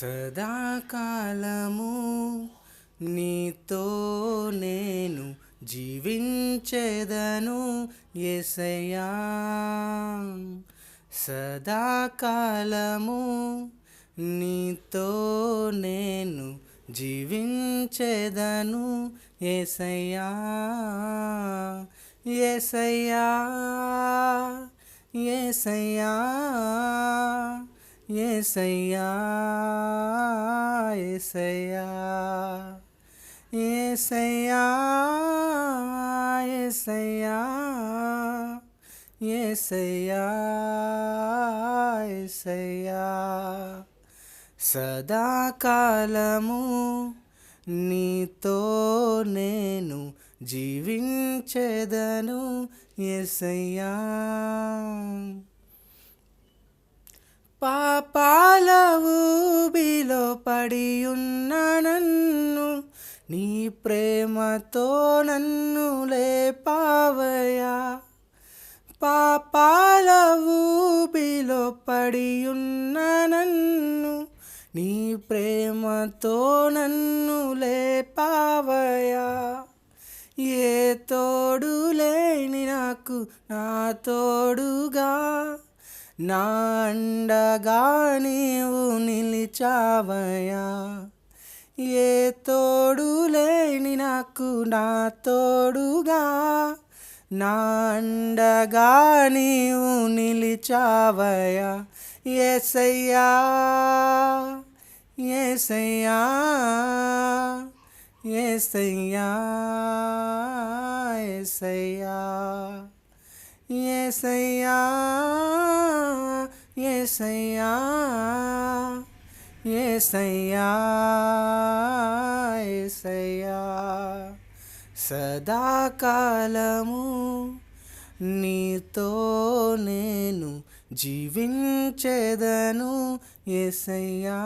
సదాకాలము నీతో నేను జీవించెదను యేసయ్యా. సదాకాలము నీతో నేను జీవించెదను యేసయ్యా. యేసయ్యా యేసయ్యా యేసయ్యా యేసయ్యా యేసయ్యా యేసయ్యా యేసయ్యా యేసయ్యా. సదాకాలము నీతో నేను జీవించెదను యేసయ్యా. పాపాల ఊబిలో పడియున్న నన్ను నీ ప్రేమతో నన్ను లేపావయ్యా. పాపాల ఊబిలో పడియున్న నన్ను నీ ప్రేమతో నన్ను లేపావయ్యా. ఏ తోడు లేని నాకు నా తోడుగా నా అండగా నీవు నిలిచావయ్యా. ఏ తోడు లేని నాకు నా తోడుగా నా అండగా నీవు నిలిచావయ్యా. యేసయ్యా యేసయ్యా యేసయ్యా యేసయ్యా యేసయ్యా యేసయ్యా యేసయ్యా యేసయ్యా. సదాకాలము నీతో నేను జీవించెదను యేసయ్యా.